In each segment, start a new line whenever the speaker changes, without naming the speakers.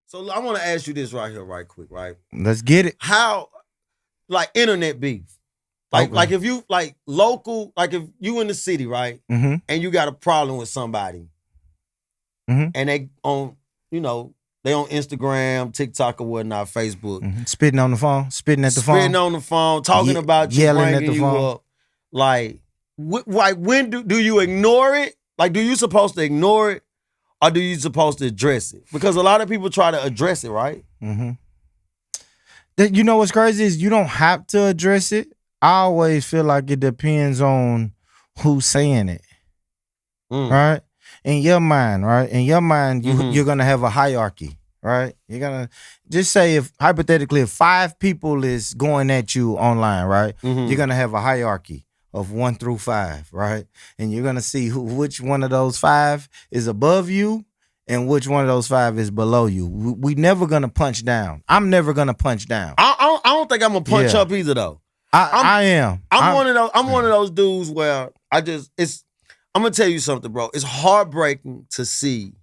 So I want to ask you this right here, right quick, right?
Let's get it.
How, like, internet beef? Like if you like local, like if you in the city, right?
Mm-hmm.
And you got a problem with somebody,
Mm-hmm.
and they on, they on Instagram, TikTok, or whatnot, Facebook,
Spitting on the phone, spitting at the
spitting
phone,
on the phone, talking about you,
yelling
bringing
at the
you
phone.
up. Like when do you ignore it? Like, do you supposed to ignore it, or do you supposed to address it? Because a lot of people try to address it, right?
Mm-hmm. You know what's crazy is you don't have to address it. I always feel like it depends on who's saying it, right? In your mind, right? In your mind, you're gonna have a hierarchy, right? You're gonna just say if hypothetically if 5 people is going at you online, right? You're gonna have a hierarchy of 1 through 5, right? And you're gonna see which one of those 5 is above you and which one of those 5 is below you. We never gonna punch down. I'm never gonna punch down.
I don't think I'm gonna punch up either though.
I am.
I'm one of those. I'm one of those dudes where I'm gonna tell you something, bro. It's heartbreaking to see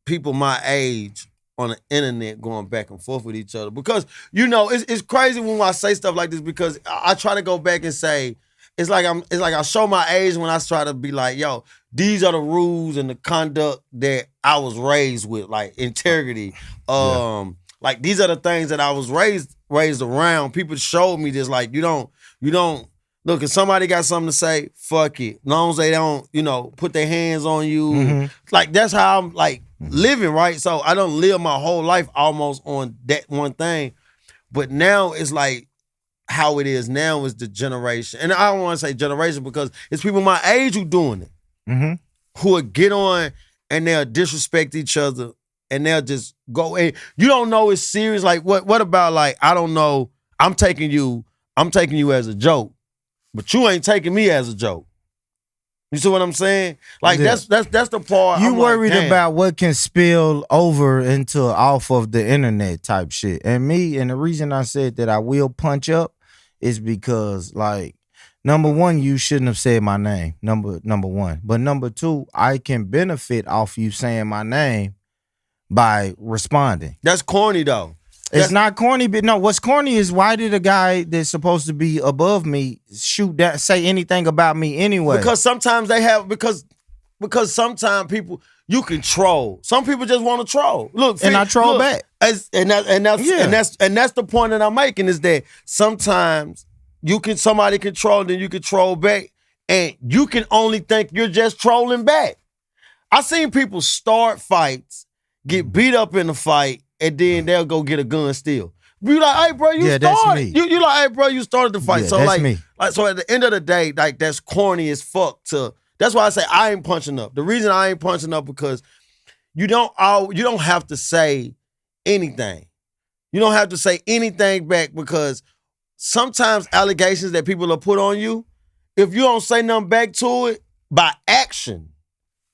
people my age on the internet going back and forth with each other because it's crazy when I say stuff like this because I try to go back and say it's like I show my age when I try to be like, yo, these are the rules and the conduct that I was raised with, like integrity. Like these are the things that I was raised around. People showed me this, like you don't look, if somebody got something to say, fuck it. As long as they don't, put their hands on you. Like that's how I'm like living, right? So I don't live my whole life almost on that one thing. But now it's like how it is now is the generation. And I don't want to say generation because it's people my age who doing it. Who will get on and they'll disrespect each other and they'll just go and you don't know it's serious. Like what about like, I don't know, I'm taking you as a joke, but you ain't taking me as a joke. You see what I'm saying? Like that's the part.
You
I'm
worried
like,
about what can spill over into off of the internet type shit. And the reason I said that I will punch up is because like number one, you shouldn't have said my name. Number one. But number two, I can benefit off you saying my name by responding.
That's corny though.
It's not corny, but no, what's corny is why did a guy that's supposed to be above me shoot that say anything about me anyway?
Because sometimes they have because sometimes people you can troll. Some people just want to troll. Look,
and I troll back.
That's the point that I'm making is that sometimes somebody can troll, then you can troll back, and you can only think you're just trolling back. I seen people start fights, get beat up in the fight, and then they'll go get a gun still. You like, hey, bro, you started.
That's me.
You like, hey, bro, you started the fight.
Yeah,
so
that's
like,
me.
So at the end of the day, like that's corny as fuck. That's why I say I ain't punching up. The reason I ain't punching up because you don't have to say anything. You don't have to say anything back because sometimes allegations that people will put on you, if you don't say nothing back to it by action,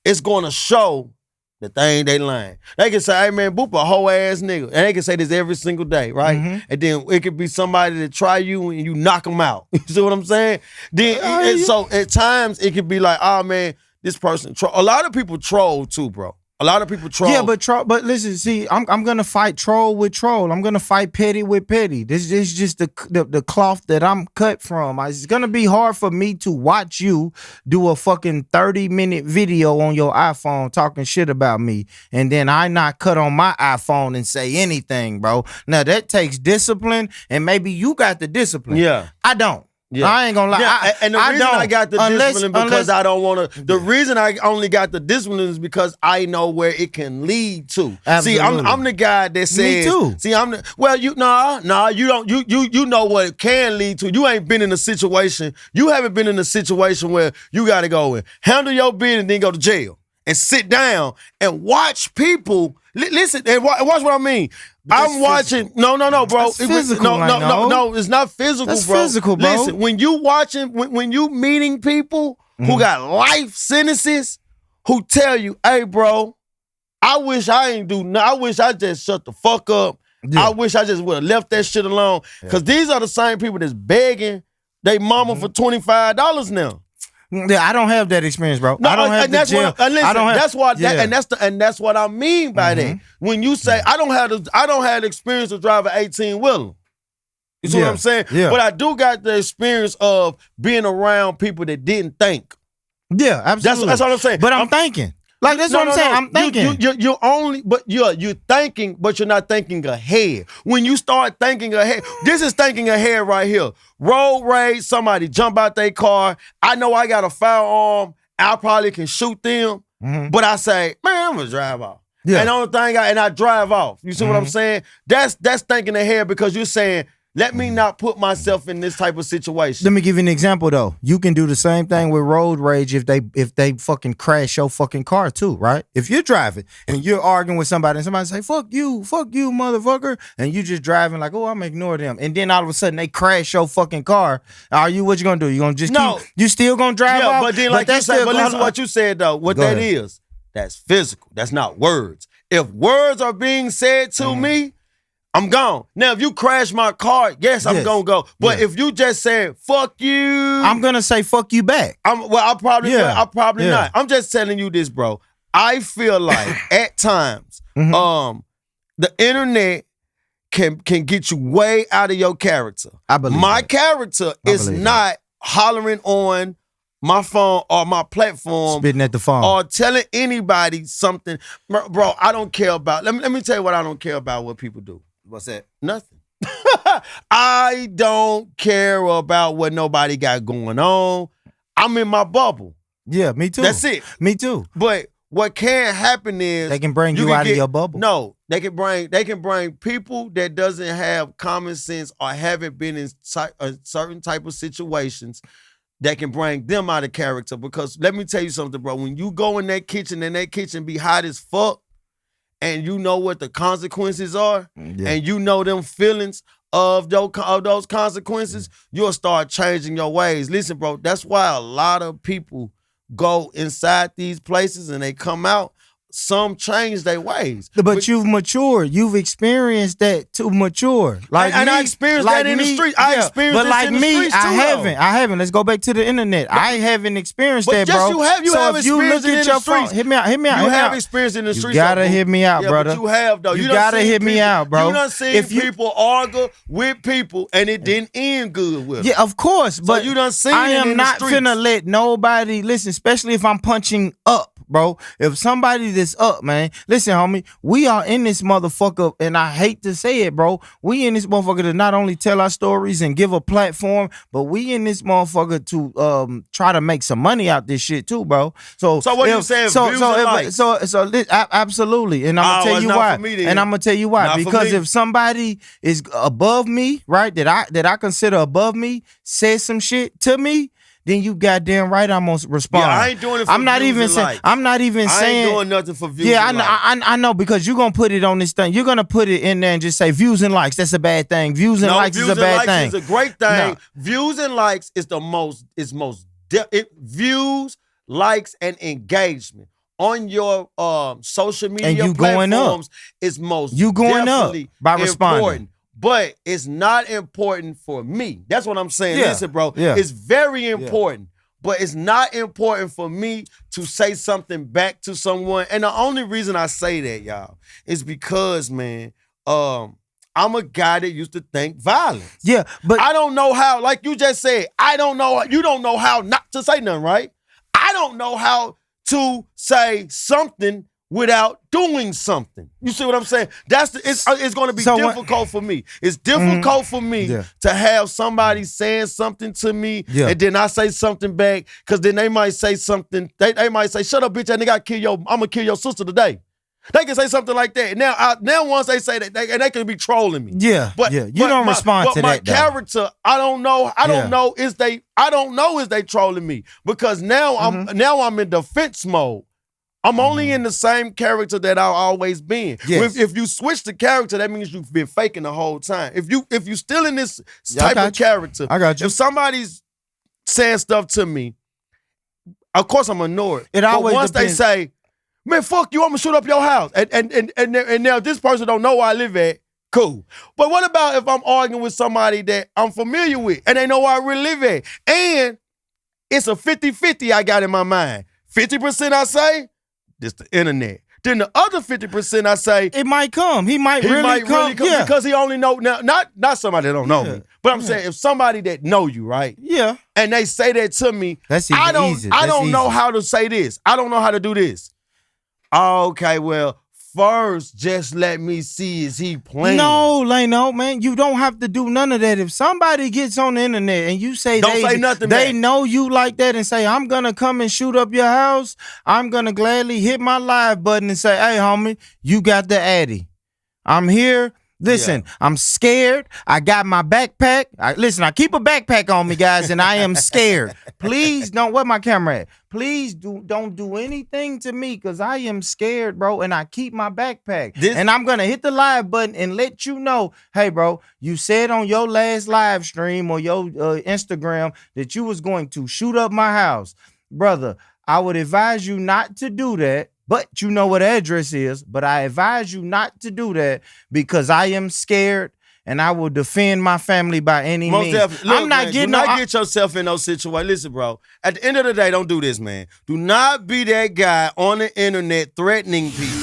it's going to show that they lying. They can say, hey man, Boop a whole ass nigga. And they can say this every single day, right? And then it could be somebody that try you and you knock them out. You see what I'm saying? Then so at times it could be like, oh man, this person a lot of people troll too, bro. A lot of people troll.
Yeah, but listen, see, I'm gonna fight troll with troll. I'm gonna fight petty with petty. This is just the cloth that I'm cut from. It's gonna be hard for me to watch you do a fucking 30-minute video on your iPhone talking shit about me, and then I not cut on my iPhone and say anything, bro. Now that takes discipline, and maybe you got the discipline.
Yeah,
I don't.
Yeah.
I ain't gonna lie.
Yeah. And the reason I got the discipline because I don't want to. The reason I only got the discipline is because I know where it can lead to.
Absolutely.
See, I'm the guy that says.
Me too.
See, you don't. You know what it can lead to. You ain't been in a situation. You haven't been in a situation where you got to go and handle your business and then go to jail and sit down and watch people. Listen and watch what I mean. I'm watching. No, bro.
That's physical,
No. It's not physical,
That's
bro.
physical, bro.
Listen, when you watching, when you meeting people who got life sentences, who tell you, "Hey, bro, I wish I ain't do nothing. I wish I just shut the fuck up. Yeah. I wish I just would have left that shit alone." Because these are the same people that's begging they mama for $25 now.
Yeah, I don't have that experience, bro.
No,
I don't have
and
the
that's
jail.
what. And listen,
I don't have,
that's why.
yeah.
And that's what I mean by that. When you say I don't have the experience to drive an 18-wheeler. You see what I'm saying?
Yeah.
But I do got the experience of being around people that didn't think.
Yeah, absolutely.
That's what I'm saying.
But I'm thinking. Like, that's what I'm saying. I'm thinking.
You're only, but you're thinking, but you're not thinking ahead. When you start thinking ahead, this is thinking ahead right here. Road rage, somebody jump out their car. I know I got a firearm. I probably can shoot them, but I say, man, I'm gonna drive off. Yeah. And the only thing I drive off. You see what I'm saying? That's thinking ahead because you're saying, let me not put myself in this type of situation.
Let me give you an example though. You can do the same thing with road rage if they fucking crash your fucking car too, right? If you're driving and you're arguing with somebody and somebody say, fuck you, motherfucker, and you just driving like, oh, I'm gonna ignore them. And then all of a sudden they crash your fucking car. What you gonna do? You gonna just you still gonna drive off?
But then like you said, but listen to what you said though. What that is, that's physical. That's not words. If words are being said to me, I'm gone. Now, if you crash my car, yes, I'm gonna go. But if you just say "fuck you,"
I'm gonna say "fuck you" back.
I'll probably not. I'm just telling you this, bro. I feel like at times, the internet can get you way out of your character.
I believe
my character is not hollering on my phone or my platform,
spitting at the phone,
or telling anybody something, bro. I don't care about. Let me tell you what I don't care about. What people do.
What's that?
Nothing. I don't care about what nobody got going on. I'm in my bubble.
Yeah, me too.
That's it.
Me too.
But what can happen is
they can bring you out of your bubble.
No, they can bring people that doesn't have common sense or haven't been in a certain type of situations that can bring them out of character. Because let me tell you something, bro. When you go in that kitchen and that kitchen be hot as fuck, and you know what the consequences are, and you know them feelings of those consequences, you'll start changing your ways. Listen, bro, that's why a lot of people go inside these places and they come out. Some change their ways.
But you've matured. You've experienced that to mature. Like
and
me,
I experienced
like
that in
me,
the street. I experienced
but
this
like
in the
me,
streets too,
I haven't. Let's go back to the internet. I haven't experienced that, bro.
You have
experienced it in the streets. Hit me out.
You have experience in the streets.
You gotta hit me out, brother.
But you have though.
You gotta hit me out, bro.
You done seen people argue with people and it didn't end good with them.
Yeah, of course. But
you done seen
I
it
am
in
not
the streets.
finna let nobody listen, especially if I'm punching up. Bro, if somebody that's up, man, listen, homie, we are in this motherfucker, and I hate to say it, bro. We in this motherfucker to not only tell our stories and give a platform, but we in this motherfucker to try to make some money out this shit too, bro. So
what you saying?
Absolutely, and I'm gonna tell you why. And I'm gonna tell you why. Because if somebody is above me, right, that I consider above me, says some shit to me, then you goddamn right I'm gonna respond.
Yeah, I ain't doing it for
I'm not
views
even
and
saying.
likes.
I'm not even
I
saying.
ain't doing nothing for views.
Yeah,
and likes.
I know because you're gonna put it on this thing. You're gonna put it in there and just say views and likes. That's a bad thing. Views and likes is a bad thing.
Views and likes is a great thing.
No.
Views and likes is the most. Views, likes, and engagement on your social media
and you
platforms
going up.
is most.
You going up by responding.
Important. But it's not important for me. That's what I'm saying.
Yeah.
Listen, bro.
Yeah.
It's very important. But it's not important for me to say something back to someone. And the only reason I say that, y'all, is because, man, I'm a guy that used to think violence.
Yeah, but
I don't know how, like you just said, I don't know, you don't know how not to say nothing, right? I don't know how to say something without doing something. You see what I'm saying? It's going to be difficult for me. It's difficult for me to have somebody saying something to me and then I say something back, because then they might say something. They might say, "Shut up, bitch! I'm gonna kill your sister today." They can say something like that. Now once they say that, they can be trolling me.
Yeah,
but
you don't respond to that.
But my character, I don't know is they trolling me, because now I'm in defense mode. I'm only in the same character that I've always been.
Yes.
If you switch the character, that means you've been faking the whole time. If you still in this type of character,
I got you.
If somebody's saying stuff to me, of course I'm annoyed. But once they say, "Man, fuck you, I'm gonna shoot up your house," and now this person don't know where I live at, cool. But what about if I'm arguing with somebody that I'm familiar with and they know where I really live at? And It's a 50-50 I got in my mind. 50% I say, this the internet. Then the other 50% I say,
it might come. He might really come. Yeah.
Because he only know now, not somebody that don't know me. But I'm saying if somebody that know you, right?
Yeah.
And they say that to me,
that's easy.
I don't know how to say this. I don't know how to do this. Okay, well, first, just let me see, is he playing?
No, Lano, man, you don't have to do none of that. If somebody gets on the internet and you say
say nothing,
they
man.
know you like that and say, I'm going to come and shoot up your house, I'm going to gladly hit my live button and say, hey, homie, you got the Addy. I'm here. Listen, I'm scared. I got my backpack. Listen, I keep a backpack on me, guys, and I am scared. Please don't, where my camera at? Please don't do anything to me because I am scared, bro, and I keep my backpack. And I'm going to hit the live button and let you know, hey, bro, you said on your last live stream or your Instagram that you was going to shoot up my house. Brother, I would advise you not to do that. But you know what address is. But I advise you not to do that because I am scared and I will defend my family by any means.
Look, I'm not getting. Do not get yourself in those situations. Listen, bro. At the end of the day, don't do this, man. Do not be that guy on the internet threatening people.